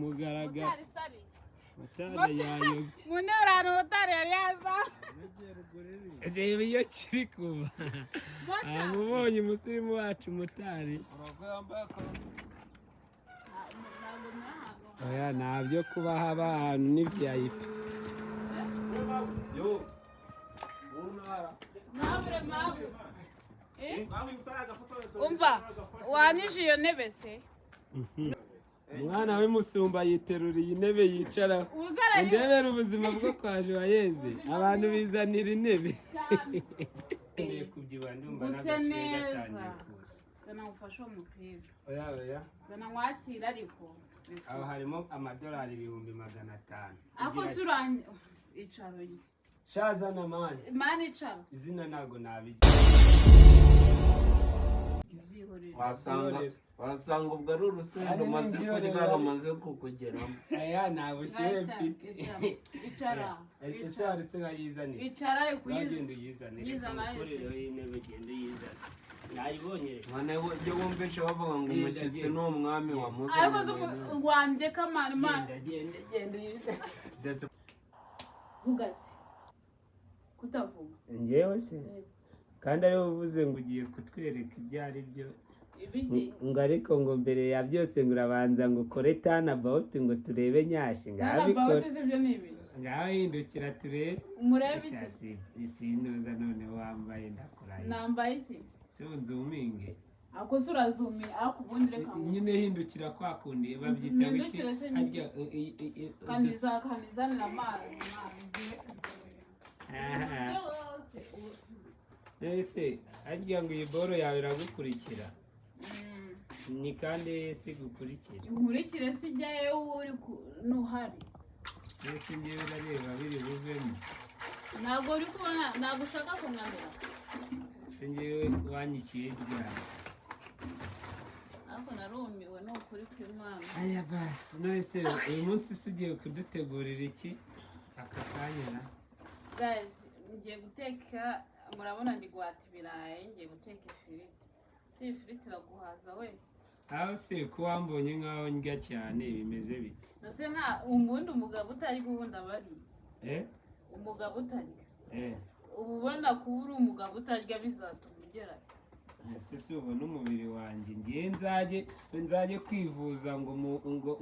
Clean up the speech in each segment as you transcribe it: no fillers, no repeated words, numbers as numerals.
mugaragara mutare yayobye munurano mutare yari yaza reba iyo kiri kuba amubonye umusirimu wacu mutare oya ntabyo kuba haba ahantu n'ivyayipi umva wanije iyo ntebe se umwana w'imusumba yiteruriye intebe yicaraho ndebera ubuzima bwo kwa Joyeuse abantu bizanira intebe gusa neza gana ufashe umupira oya gana mwakira ariko aho harimo amadolari 500 ako suranye icaro shaza na mani icaro izina nago nabije wasanga ubwo ari urusenda umaze kurya rumaze kukugeramo aya nabushyire mfite icara ese waretse nkayizanira icara ariko uragenda uyizanire ukorero y'intebe genda uyizane nayibonye mwana iyo wumvishe bavuga ngo umushyitsi ni umwami wa musa ariko rwandeka mani genda uyizane vugaze kutavuga njyewe se kandi ariwe uvuze ngo ugiye kutwereka ibyo ari byo ngo ariko ngo mbere ya byose ngo urabanza ngo ukore turn about ngo turebe nyashi ngabikora ngaho hindukira turebe sinduza none wambaye ndakuraye nambaye iki se unzuminge ako surazumi ako ubundi reka nyine hindukira kwa kundi babyita iki harya kanizanira amazi ese harya ngo iyi boro yawe iragukurikira ni kandi si gukurikira inkurikire si jyayo uri nuhari ese ngewe urareba biri buvemo ntabwo uri kubona ntabwo ushaka kunganira ese ngewe wanyishyuye ryari ariko narumiwe ni ukuri kw'Imana aya basi none se uyu munsi se ugiye kudutegurira iki aka kanya guys ngiye guteka murabona ndi guhata ibirayi ngiye guteka ifiriti si ifiriti iraguhaza we aho se ko wambonye nkaho ndya cyane bimeze bite nose nta ubundi umugabo utari guhunda bari umugabo utarya ubu ubona kuba uri umugabo utarya bizatuma ugera ese si ubona umubiri wanjye ngiye nzajye kwivuza ngo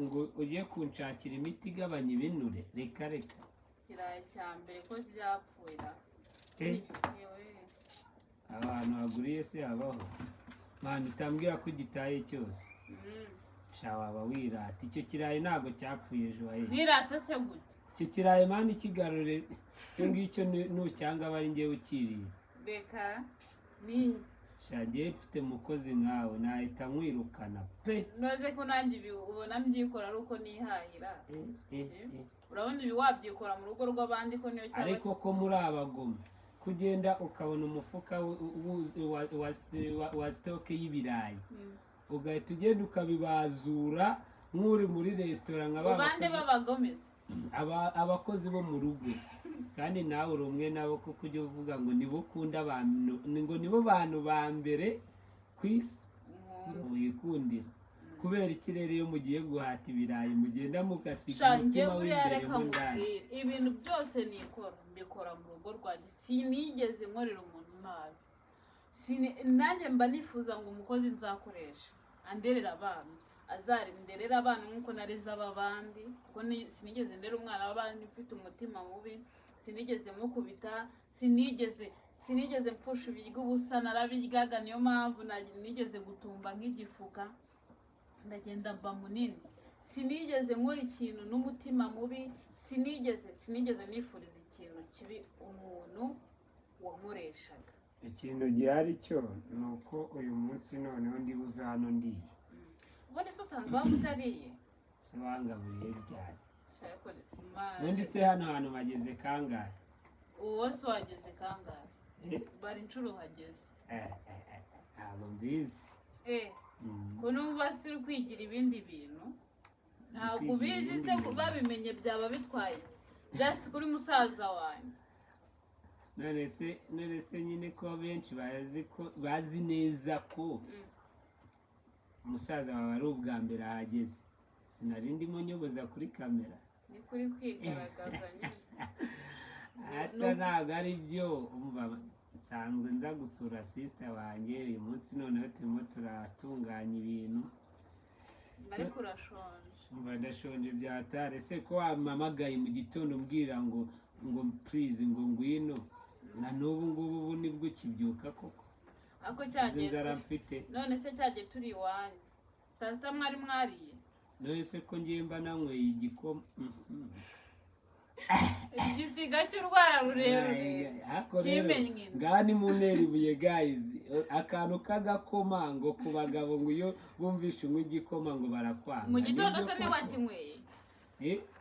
ugiye kunshakira imiti igabanya ibinure reka kiraye cya mbere ko byapfuye abantu baguriye se habaho mwana utambwira ko gitaye cyose sha waba wirata icyo kirayi ntabwo cyapfuye Joyeuse nirata se gute icyo kirayi mani kigarure cyo ngicyo nucyanga bari ngewe ukiriye reka shagiye mfite umukozi nkawe nahita nkwirukana pe noze ko nanjye ubona mbyikora ari uko nihahira urabona ibi wabyikora mu rugo rw'abandi ko niyo cyaba ariko ko muri abagome kugenda ukabona umufuka wa stock y'ibirayi ugahita ugenda ukabibazura nk'uri muri resitora nk'abandi b'abagomezi abakozi bo mu rugo kandi nawe uri umwe nabo kuko ujya uvuga ngo nibo ukunda abantu ngo nibo bantu ba mbere ku isi wikundira kubera ikirere iyo mugiye guhata ibirayi mugenda mugasiga umutima w'imbere mu ndani ibintu byose mbikora mu rugo rwanjye sinigeze nkorera umuntu nabi nanjye mba nifuza ngo umukozi nzakoresha anderera abana azarinderera abana nk'uko nareze abandi kuko sinigeze ndera umwana w'abandi ufite umutima mubi sinigeze mukubita sinigeze mpfusha ibiryo ubusa narabiryaga niyo mpamvu nigeze gutumba nk'igifuka ndagenda mba munini sinigeze nkora ikintu n'umutima mubi sinigeze nifuriza ikintu kibi umuntu wankoreshaga ikintu gihari cyo ni uko uyu munsi noneho ndi buve hano ndiye ubundi se usanga waba utariye se wangaburiye ryari ubundi se hano hantu bageze kangahe uwo se wageze kangahe bari inshuro uhageze ntabwo mbizi ko numva si kwigira ibindi bintu ntabwo ubizi se babimenye byaba bitwaye just kuri musaza wanjye none se nyine ko benshi bazi neza ko umusaza wawe ari ubwa mbere ahageze sinari ndimo nyoboza kuri kamera ni kuri kwigaragaza nyine hata ntabwo ari byo umva nsanzwe nza gusura sister wanjye uyu munsi noneho turimo turatunganya ibintu ariko urashonje umva ndashonje byatare se ko wampamagaye mu gitondo mbwira ngo please ngo ngwino na n'ubu ngubu ubu nibwo kibyuka koko ako cyagiye inzara mfite none se cyagiye turi iwanyu saa sita mwari mwariye none se ko ngiye mba nanyweye igikoma igisiga cy'urwara rurerure kimenye ngaha ni mu ntera ibuye guys akantu k'agakoma ngo ku bagabo ngo iyo bumvishe unywa igikoma ngo barakwanga mu gitondo se niwakinyweye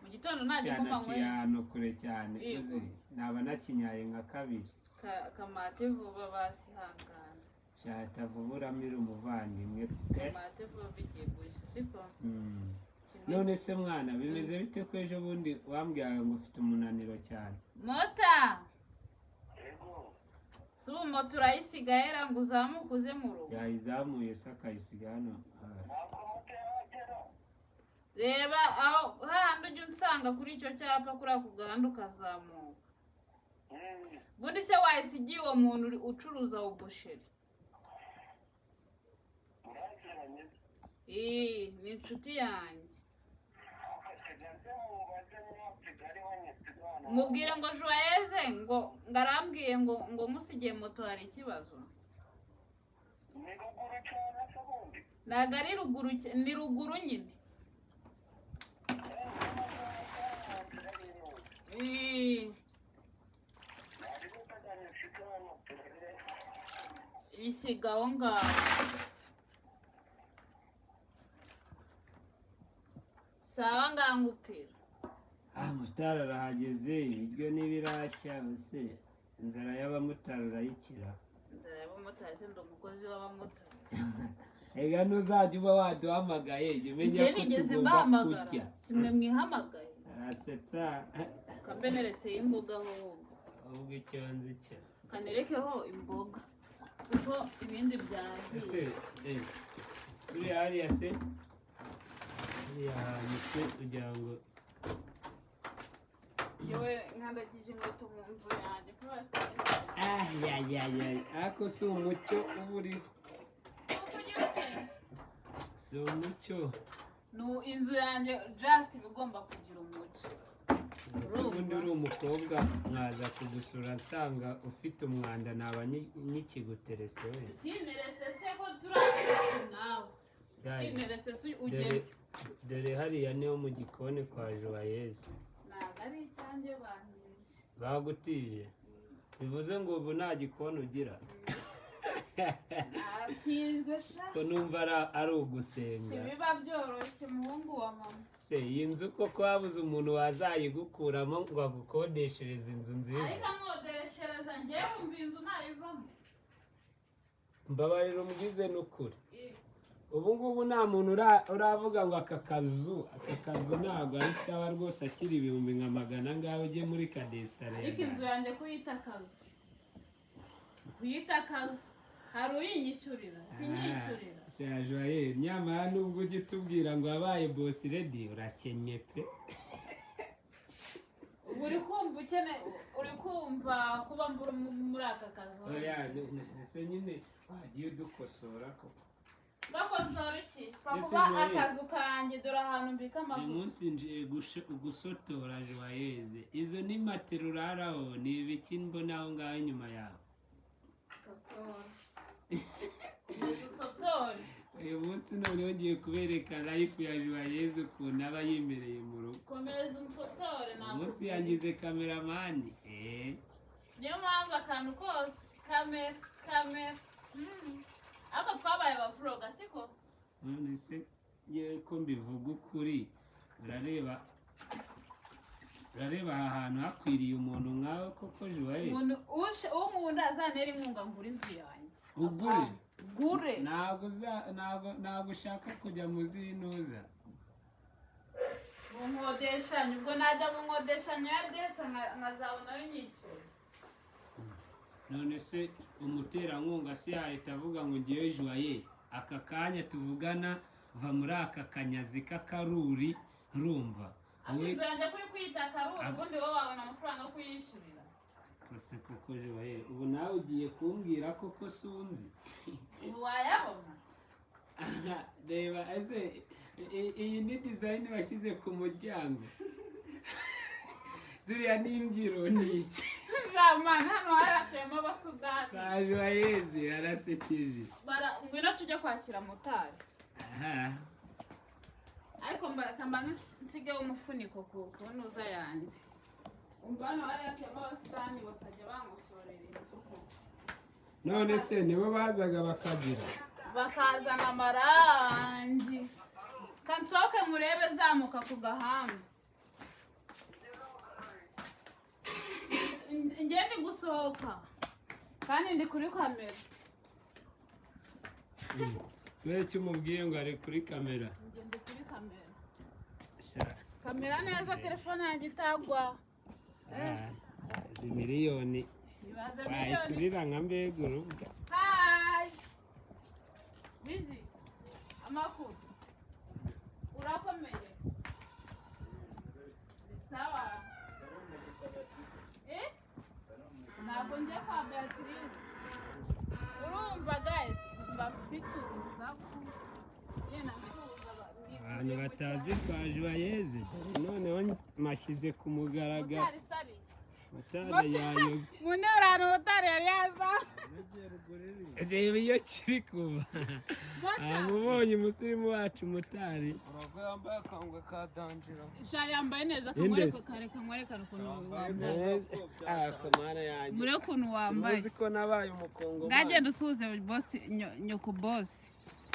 mu gitondo nta gikoma nyweye cyane kure cyane uzi naba nakinyaye nka kabiri kamate vuba basihangana shata vuba uramira umuvandimwe kamate vuba bigiye gushya siko none se mwana bimeze bite ko ejo bundi wambwiraga ngo ufite umunaniro cyane mota si ubu moto urayisigaye ngo uzamuke uze mu rugo yayizamuye se akayisiga hano reba aho hahandi ujya unsanga kuri icyo cyapa kuri ako gahanda ukazamuka bundi se wayisigiye uwo muntu ucuruza ubusheri ni inshuti yanjye mubwire ngo joyeze ngo arambwiye ngo musigiye moto hari ikibazo ntabwo ari ruguru ni ruguru nyine isiga aho ngaho sawa ngangupira mutara arahageze ibiryo n'ibirashya use inzara y'abamotari urayikira inzara y'abamotari se ndi umukozi w'abamotari ega ntuzajya uba waduhamagaye jya umenya ko tugomba kurya simwe mwihamagaye arasetsa kambe neretseho imboga ahubwo icyo nzi cyo kanerekeho imboga kuko ibindi byahiye ese turi hariya se hariya hantu se kugira ngo yewe nkandagije inkweto mu nzu yanjye ariko si umucyo uba uriho si umucyo inzu yanjye just iba igomba kugira umucyo ese ubundi uri umukobwa mwaza kugusura nsanga ufite umwanda naba nkikiguterese we kimerese se ko turashaka nawe kimerese se ugende dore hariya niho mu gikoni kwa Joyeuse ntabwo ari icyanjye bangize bagutije bivuze ngo ubu nta gikoni ugira natijwe sha ko numva ari ugusenga biba byoroshye muhungu wa mama se iyi nzu koko habuze umuntu wazayigukuramo ngo agukodeshereze inzu nziza ariko amwodereshereza njyewe wumva inzu ntayivamo mbabarira umubwize n'ukuri ubu ngubu nta muntu uravuga ngo aka kazu ntabwo ari sawa rwose akiri ibihumbi nka magana ngaho ujye muri kadesitarere ariko inzu yanjye kuyita akazu hari uyinyishyurira sinyishyurira joye nyamara nubwo ujya utubwira ngo wabaye bosi redi urakennye pe uri kumva kuba muri aka kazu ese nyine wagiye udukosora koko bakosora iki kuba akazu kanjye dore ahantu mbika amavuta uyu munsi nje gusotora Joyeuse izo ni matera uraraho ni ibiki mbona aho ngaho inyuma yawe uyu munsi noneho ngiye kubereka life ya Joyeuse ukuntu aba yimereye mu rugo komeza unsotore uyu munsi yangize kameramani niyo mpamvu akantu kose kamera ariko twabaye abavuroga siko none se yewe ko mbivuga ukuri urareba aha hantu hakwiriye umuntu nkawe koko Joyeuse umuntu azanera inkunga ngura inzu yanjye ugure ntabwo ushaka kujya mu zinuza mu nkodeshanyo ubwo najya mu nkodeshanyo ya desa nkazabona binyishyura none se umuterankunga si yahita avuga ngo ngiye Joyeuse aka kanya tuvugana va muri aka kanyazi k'akaruri urumva inzu yanjye kuri kwita akaruri ubundi wowe wabona amafaranga yo kuyishyurira kose koko Joel ubu nawe ugiye kumbwira koko sunzi ubu wayabona reba ese iyi ni design washyize ku muryango ziriya n'imbyiro ni iki jamani hano haratuyemo abasudani kwa Joel harasekeje ngwino tujye kwakira motari aha ariko mbanza nsigeho umufuniko ku ntuza yanjye umva hano haratuyemo abasudani bakajya bangosorera none se nibo bazaga bakagira bakazana amarangi kansohoke murebe zamuka ku gahanga ngende gusohoka kandi ndi kuri kamera kubera icyo umubwiye ngo ari kuri kamera ndi kuri kamera kamera neza telefone yanjye itagwa izi miliyoni wayiturira nka mbega urubuga hayi bizi amakuru urakomeye sawa ntabwo njya kwa Beatrice urumva guys bafite urusaku abantu batazi kwa Joyeuse noneho mashyize ku mugaragaro motari yayobye mune urano motari yari yaza reba iyo kiri kuba mubonye umusirimu wacu motari urabwo yambaye akangwe ka danjira sha yambaye neza kareka mwerekana ukuntu wambaye akomana yanjye mure ukuntu wambaye uzi ko nabaye umukongo ngagenda usuhuze boss nyoko boss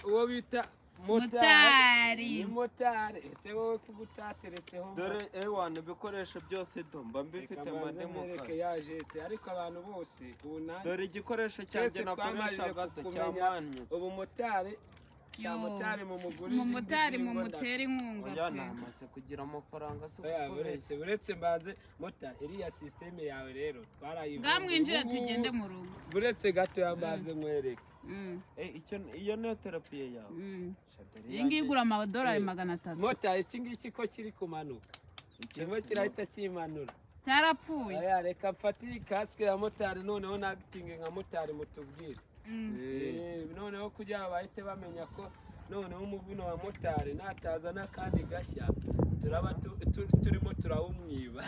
uwo bita motari ni motari ese wowe kuba utateretseho dore ewana ibikoresho byose mba mbifite mademoka ya geste ariko abantu bose ubu nanjye dore igikoresho cyanjye nakoresha gato cyambanye ubu motari cya motari mu muguri mu motari mu mutera inkunga oya namaze kugira amafaranga so uretse mbanze motari iriya systeme yawe rero twarayivuye ngamwinjira tugende mu rugo uretse gato yambanze mwereke iyo niyo terapiye yawe iyi ngiyi igura amadolari 300 motari iki ngiki ko kiri kumanuka kimwe kirahita kimanura cyarapfuye reka mfate iyi kasike ya motari noneho nagitinge nka motari mutubwire noneho kugira ngo bahite bamenya ko noneho umuvuno wa motari nataza n'akandi gashya turaba turimo turawumwiba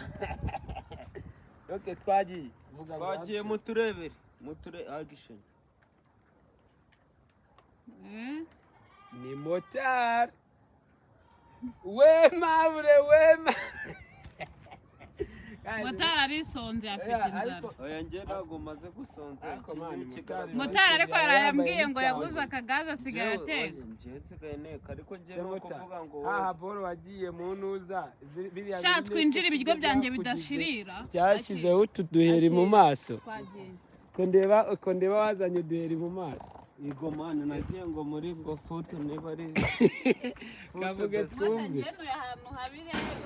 twagiye muturebere action ni motari wema motari arisonze afite inzara oya njye ntabwo maze gusonza motari ariko yarayambwiye ngo yaguze akagaze asigaye ateka njye nsigaye neka ariko njye no kuvuga ngo aha boro wagiye mu ntuza sha twinjira ibiryo byanjye bidashirira byashyizeho utuduheri mu maso ko ndeba wazanye uduheri mu maso igomane nagiye ngo muri ngo foto niba ari kavuge twumve ahantu habi rero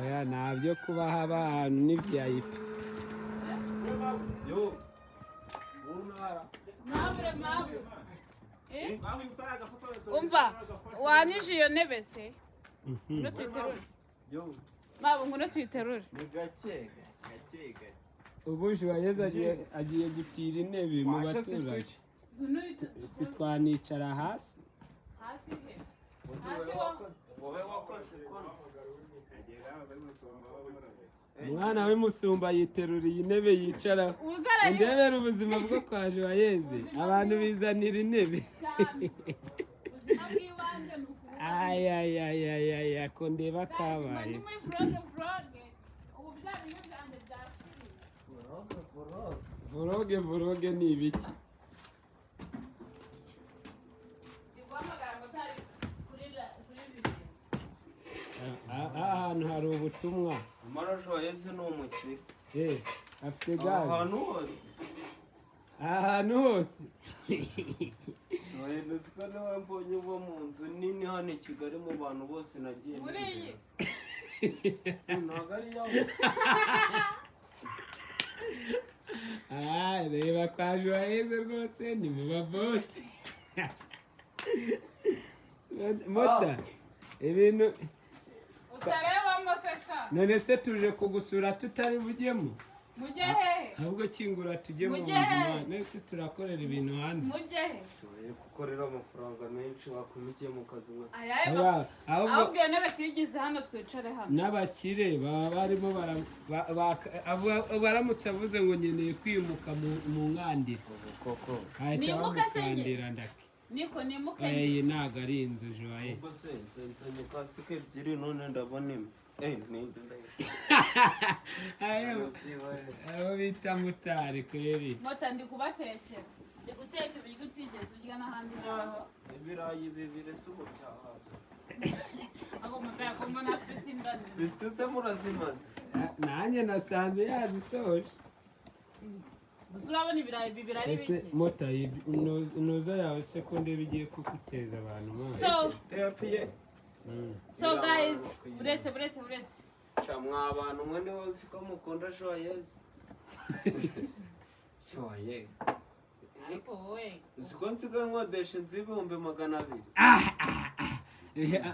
oya ntabyo kuba haba ahantu ni VIP umva wanije iyo ntebe se ngo tuyiterure mabo ngo tuyiterure ni gake ubu Joyeuse agiye gutira intebe mu baturage si twanicara hasi he umwana w'imusumba yiteruriye intebe yicaraho ndebera ubuzima bwo kwa Joyeuse abantu bizanira intebe ayayayayaya ko ndeba kabaye voroge ni ibiki ahantu hari ubutumwa Joyeuse ni umukire afite gaze ahantu hose Joyeuse ko nawe mbonye uba mu nzu nini hano i Kigali mu bantu bose nagiye ntabwo ari yawe reba kwa Joyeuse rwose ni mu babosi mota ibintu utarebamo se sha none se tuje kugusura tutari bujyemo mujye hehe ahubwo kingura tujye mu Mujye buzima he? nese turakorera ibintu hanze mujye he Ushoboye gukorera amafaranga menshi wakumikiye mu kazi nka ayaye Oya, ahubwo ahubwo iyo ntebe tuyigize hano twicare hano n'abakire baba barimo baramutse avuze ngo nkeneye kwimuka mu nkandira ubu koko. ahita Nimuke se njye? bamukandira ndake niko nimuke iyi ntabwo ari inzu joye Ubwo se nzanye kasike ebyiri none ndabona imwe. Ninde ndayishaka. abo bita mutari kweri mota ndi kubatekera ndi guteka ibiryo utigeze urya n'ahandi naho Ibirayi bibiri si ubu byahaza. ako mota yakombona afite indani Biswi se murazimaze. nanjye nasanze yazisoje gusa urabona ibirayi bibiri ari ese bike mota inoza yawe se ko ndeba igiye kuguteza abantu mwana so Teyapiye. so guys buretse Sha mwa abantu mwe niho uzi ko mukunda shoyezi. Shoye. ariko wowe Uzi ko nsigaye nkodesha inzu y'ibihumbi 200.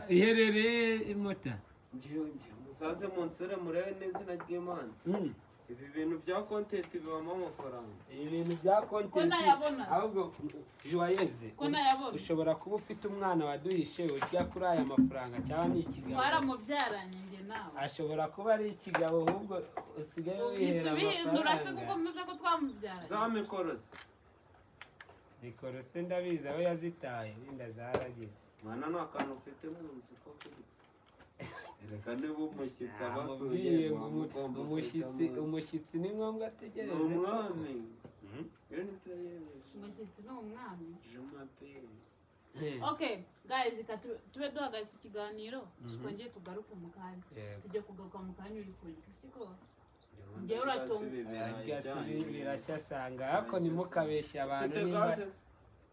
iherereye mota Ngiye muzaze munsure murebe n'izina ry'Imana. Ibi bintu bya content bibamo amafaranga. ibintu bya content Ko nayabona. ahubwo joyeze ko nayabona ushobora kuba ufite umwana waduhishe urya kuri aya mafaranga cyangwa ni ikigabo twaramubyaranye njye nawe ashobora kuba ari ikigabo ahubwo usigaye wihera bihindura se kuko amafaranga muze ko twamubyaranye Za mikorozi. mikoro se ndabizi aho yazitaye wenda zaragize Mwana nta kantu ufite mu nzu ko kuri. Reka niba umushyitsi abasuye amubwiye ngo mugomba umushyitsi ni ngombwa ategereze Ni umwami. Iyo nitayemeje. umushyitsi ni umwami Je m'appelle. okay guys reka tube duhagaritse ikiganiro twongeye tugaruke mu kanya Yego. tujye kugaruka mu kanya uri kurya siko Njyewe uratunga. arya si birashya asanga ariko ntimukabeshye abantu Ufite nimba gaze?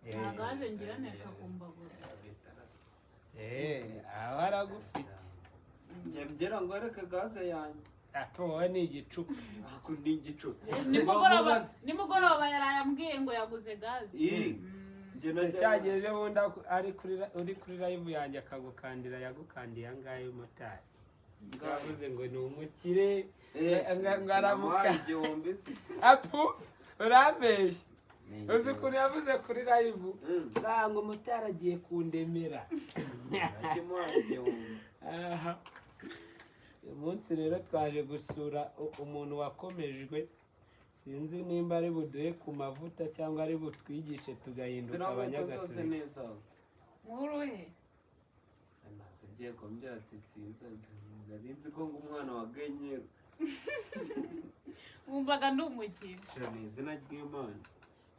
nta gaze ngira nteka kumbagura aho aragufite Njye mbyera ngo reka gaze yanjye. apo wowe ni igicupa Ako ni igicupa. nimugoroba yaraye ambwiye ngo yaguze gaze Njye se cyageje bundi uri kuri live yanjye akagukandira yagukandiye angahe umumotari yavuze ngo ni umukire ngo aramuka igihumbi se. apu urambeshye uzi ukuntu yavuze kuri live ngo umumotari agiye kundemera Akimuha igihumbi. aha uyu munsi rero twaje gusura umuntu wakomejwe sinzi nimba ari buduhe ku mavuta cyangwa ari butwigishe tugahinduka Ziramuka zose abanyagatolika neza. muruhe Nase ngiye kumbwira ati sinza nari nzi ko ngo umwana wa Genyero. wumvaga ndi umukire Ni izina ry'Imana.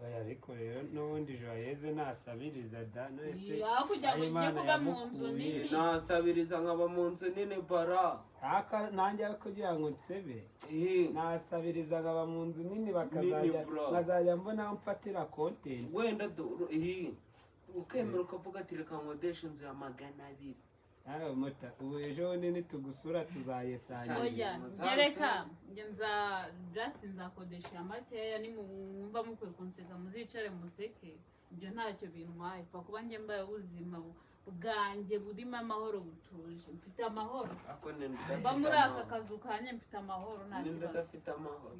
oya ariko rero n'ubundi joyeze nasabiriza da nese aho kugira ngo njye kuba mu nzu nini Nasabiriza nkaba mu nzu nini bara. nanjye kugira ngo nsebe Eh, nasabiriza nkaba mu nzu nini Nini, bro. nkazajya mbona aho mfatira content wenda ukemera ukavuga ati reka nkodeshe inzu ya 200. nawe muta ubu ejo bundi nitugusura tuzayesangira oya ngereka njye just nzakodesha makeya nimwumva mukwiye kunseka muzicare museke ibyo ntacyo bintwaye pfa kuba njye mbaye ubuzima bwanjye burimo amahoro butuje mfite amahoro mba muri aka kazu kanye mfite amahoro nta Ninde kibazo udafite amahoro?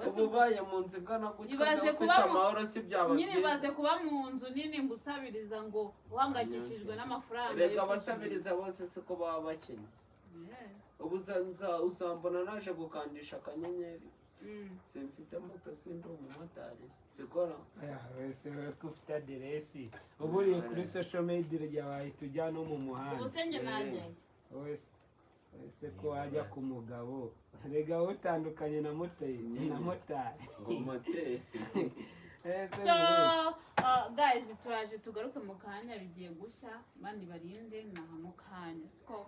Ubu ubaye mu nzu igana gutya Ibaze ufite kuba mu- amahoro si byaba nyine byiza. baze kuba mu nzu nini ngo usabiriza ngo uhangayikishijwe n'amafaranga Reka yo abasabiriza bose siko baba bakennye. Yeah. Ubu uzambona naje gukandisha akanyenyeri. Mm. Simfite moto sindi umumotari. Sikora. wese ko ufite aderesi ubu uri kuri social media rya wahita ujya no mu muhanda ubu se njye nanjye wese ko wajya ku mugabo rega utandukanye na motari Ngo moteri. so guys turaje tugaruke mu kanya bigiye gushya bandi barinde naha mu kanya siko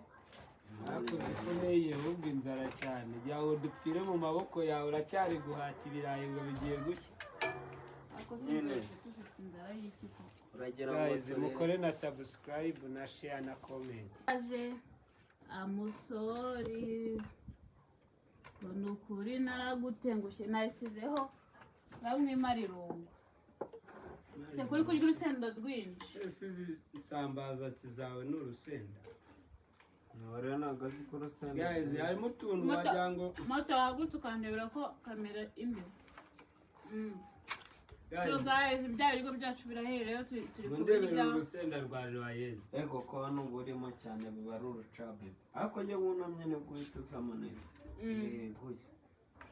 ariko zikomeye ahubwo inzara cyane jya ngo dupfire mu maboko yawe uracyari guhata ibirayi ngo bigiye gushya ariko Nyine. dufite inzara y'iki koko Uragira guys ngo mukore na subscribe na share na comment aje amusori ni ukuri naragutengushye nayisizeho bamwe marirungu se kuri kurya urusenda rwinshi ese izi nsambaza zawe ni urusenda Nahora ntabwo azi ko urusenda. guys harimo utuntu Moto- wagira ngo moto wagutse ukandebera ko kamera imwe so guys guys bya biryo byacu birahiye rero turi mundebere kubirya urusenda rwa Joyeuse Ego ko hano burimo cyane biba ari urucabe. Ariko njye wunamye ni guhita usama neza. Guya.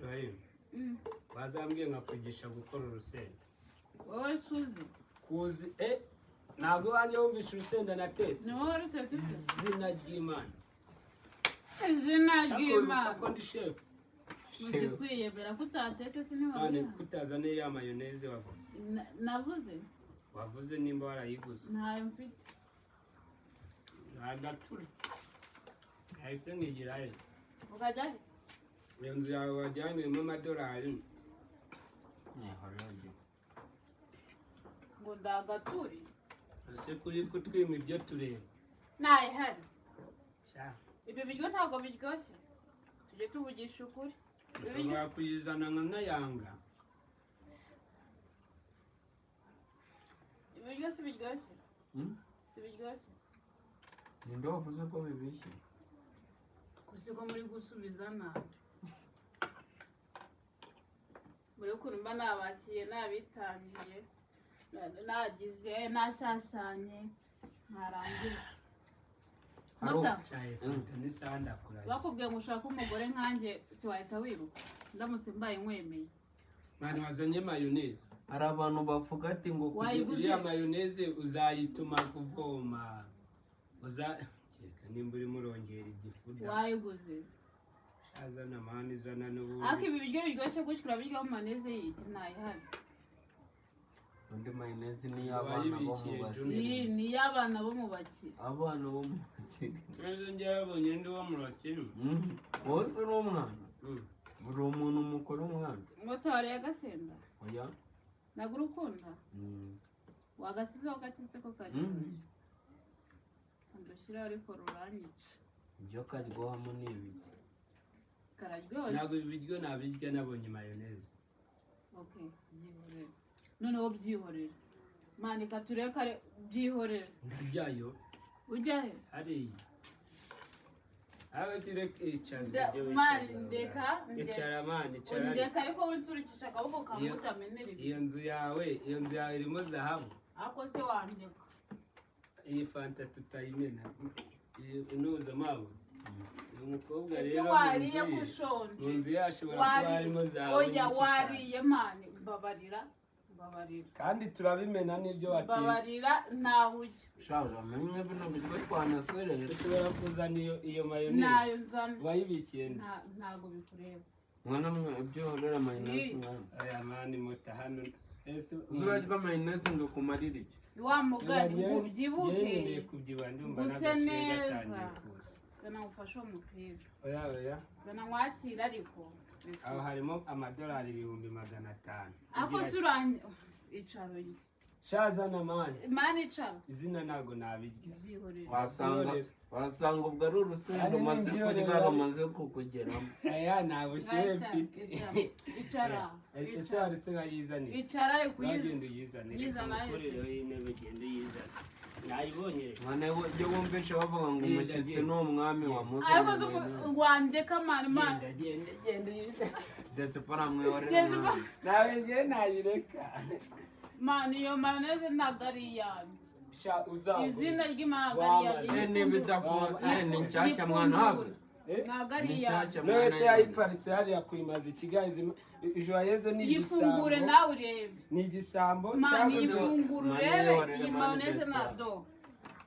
Joyeuse Mm. wazambwiye nkakwigisha gukora urusenda wowe suzi kuzi ntabwo iwanjye wumvishe urusenda natetse ni wowe rutetse se izina ry'Imana izina ariko ry'Imana ko ndi shefu muzi kwiyemera ko utatetse se none ntiwabona kutazaniye ya mayoneze wavuze navuze wavuze nimba warayiguze ntayo mfite agature ahise nkigirayo ukajya he iyo nzu yawe wajyaniyemo amadolari ngo ndagaturi ese kuri kutwima ibyo tureba ntayihari sha ibyo biryo ntabwo biryoshye tujye tuvugisha ukuri ushobora kuyizana nka nayanga ibiryo si biryoshye si biryoshye Ninde wavuze ko bibishye? gusa ko muri gusubiza nabi muri ukuntu mba nabakiye nabitangiye nagize nashyashyanye ntarangiza mata cyaye fanta n'isanda kuraye bakubwiye ngo ushaka umugore nkanjye si wahita wiruka ndamutse mbaye nkwemeye mwana wazanye mayoneze Hari abantu bavuga ati ngo Wayiguze? iriya mayoneze uzayituma kuvoma kereka nimba urimo urongera igifuda wayiguze azana mani zana n'ubundi ariko ibi biryo biryoshye gutyo urabiryaho maneze yiki ntayihari undi mayoneze ni y'abana bo mu basiri. ni iy'abana bo mu bakire Abana bo mu basiri. neza njyewe yabonye ndi wo mu bakire Wose uri umwana? Uri umuntu mukuru umwana? ngo tawariye agasenda Oya? ntabwo urukunda wagasizeho gatetse ko karyoshye ndushyiraho ariko ruranyica Ibyo karyohamo ni ibiki? kararyoshye ntabwo ibi biryo nabirya nabonye mayoneze okay byihorere noneho byihorere manika turebe kare byihorere ndajyayo ujya he hariya aho tureke icaza ibyo mani ndeka icara mani icara ndeka ariko winsurikisha akaboko kawe utamenera ibi iyo nzu yawe irimo zahabu ariko se wandeka iyi fanta tutayimena inuza mawe uyu mukobwa ese rero wariye ko ushonje mu nzu yashobora kuba harimo zahabu oya nyinshi cyane. wariye mani mbabarira kandi turabimena n'ibyo watetse mbabarira ntaho ujya Shaje amenye bino biryo twanasereye. ushobora kuzana iyo mayoneze ntayo nzana wayibikiye nde ntago bikureba Mwana mwe ibyo horera mayoneze mwana. aya mani muta hano ese Uzurarya mayoneze ngo kumarira iki? wa mugani ngo ubyibuhe ngendeye kubyibuha ndumva Guse n'agasuye neza. gatangiye kuza gana ngufashe umupira oya gana nkwakira ariko aho harimo amadolari 500 ako suranye icaro ye shazana mani mani icaro izina ntago nabirya byihorere Wasanga ubwo ari urusenda Ari umaze n'imbyihorere kurya bari- rumaze kukugeramo. aya ntabushyuhe mfite icara ese waretse nkayizanira icara ariko wagenda uyizanire Yizana ukorereho y'intebe ugenda uyizana nayibonye Mwana iyo wumvishe bavuga ngo umushyitsi ni umwami ariko wamuzanye. wandeka mani mani genda uyizana Desipora mwihorera Desipora. umwami. nawe ngewe nayireka mani iyo mayoneze ntabwo ari iyanjye uzaba izina ry'imana ntabwo ari iyanjye Niba idafunze ni nshyashya mwana wabo. ntabwo ari Ni iyanjye nshyashya wese yayiparitse hariya kuyimaze ikiganza Joyeuse ni yifungure igisambo nawe urebe ni igisambo mani cyabuze yifungure Mani urebe yihorere, iyi mani mayoneze despa. ntabwo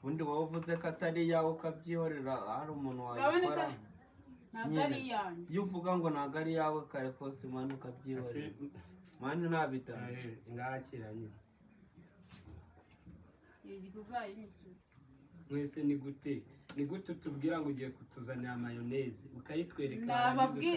Undi wowe uvuze ko atari iyawe ukabyihorera hari umuntu Urabona wayikora. ntabwo ari iyanjye Iyo uvuga ngo ntabwo ari iyawe kare kose mani ukabyihorera. Mani ntabitanje. ngakiranye iyi uzayinyishyura mwese ni gute utubwira ngo ugiye kutuzanira mayoneze ukayitwereka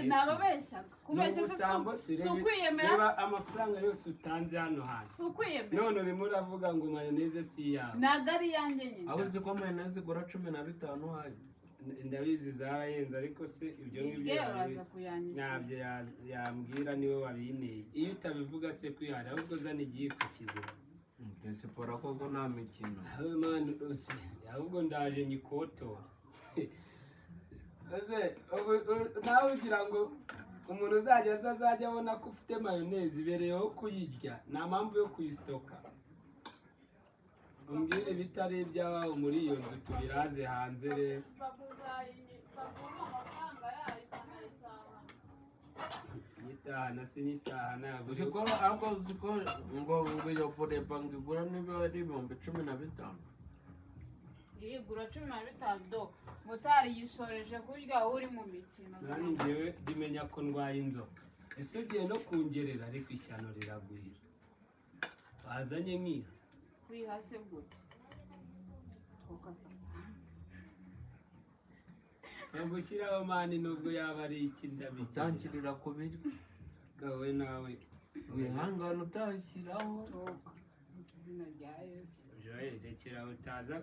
nababeshyaga kubeshya ubusambo si ukwiyemera reba amafaranga yose utanze hano hantu si ukwiyemera none urimo uravuga ngo mayoneze si iyawe ntabwo ari iyanjye nyine Aho uzi ko mayoneze igura 15 hari. ndabizi zarahenze ariko se ibyo ngibyo iyi uraza kuyanyishyura ntabyo yambwira niwe wabineye iyo utabivuga se kwihari ahubwo zana igiyiko kizima siporo koko nta mikino. mani ahubwo ndaje nyikotora nawe ugira ngo umuntu azajya abona ko ufite mayoneze ibereyeho kuyirya nta mpamvu yo kuyisitoka. umbwire bitari iby'abaho muri iyo nzu tubiraze hanze rero. Nyitahana sinyitahana Usikora ako usikora ngo iyo forepa ngigura niba ari 15,000. igura 15 do motari yishoreje kurya uri mu mikino. nani njyewe ndimenya ko ndwaye inzoka. ese ugiye no kungerera ariko ishyano riragwira. wazanye nk'iyo wihase gute gushyiraho mani nubwo yaba ari iki ndabita Utangirira ku biryo. gawe nawe Wihangana utashyiraho. izina rya Yesu. joye rekera utaza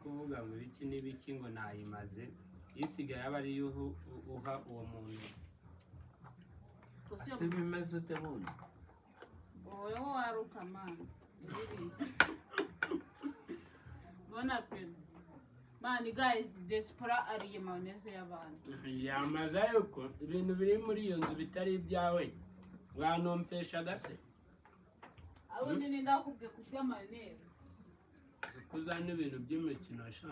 kuvuga ngo ibiki n'ibiki ngo nayimaze isigaye aba ariyo uha uwo muntu. Ase bimeze ute bundi? wowe waruka mani bona pezi mani guys Despora ariye mayoneze y'abantu. yamaza yuko ibintu biri muri iyo nzu bitari ibyawe wanomfesha gase abundi nindakubwiye kurya mayoneze kuzana ibintu by'imikino sha.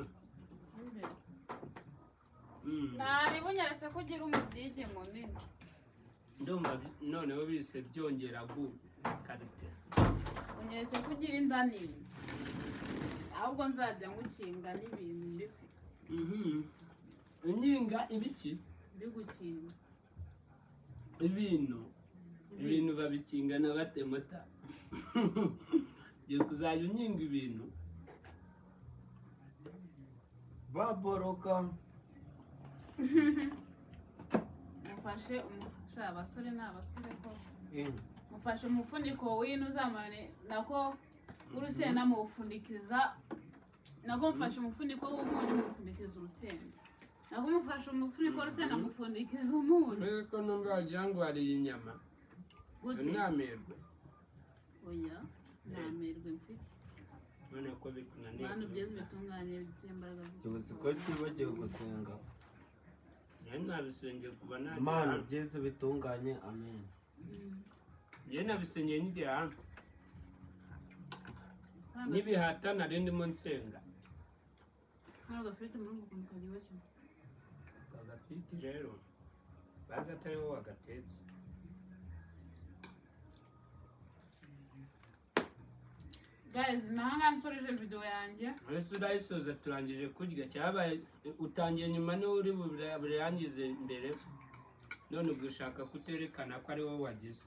nari bunyeretse ko ugira umubyige munini. ndumva noneho bise byongera karite. unyeretse ko ugira inda nini ahubwo nzajya ngukinga n'ibintu mbifite. inkinga ibiki mbigukinga ibintu babikinga na batemota. Ngiye kuzajya unkinga ibintu Baboroka. mufashe abasore ni abasore ko mufashe umufuniko w'ino uzamane nako urusenda muwupfundikiza nako mufashe umufuniko w'umunyu mupfundikiza urusenda nako mufashe umufuniko w'urusenda mupfundikiza umunyu. ariko numva wagira ngo wariye inyama. gute ntamerwe oya ntamerwe mfite none ko bikunaniye kandi byose bitunganye by'imbaraga Uzi ko twibagiwe gusenga. njyewe nabisengeye kuba Imana byeze bitunganye amen. njyewe nabisengeye n'igihe n'ibihata nari ndimo nsenga. hano gafite muri ubu kuntu kagiwe kimwe agafiti rero baza atari wowe wagatetse. guys nahanga nsoreje video yanjye. ese urayisoza turangije kurya cyabaye utangiye nyuma niwe uri burangize mbere none ubwo ushaka kuterekana ko ari wowe wagize.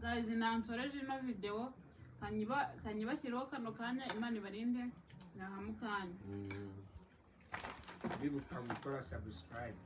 guys nansoreje ino video kanyibashyiraho kano kanya Imana ibarinde nahamukanya. bibuka gukora subscribe.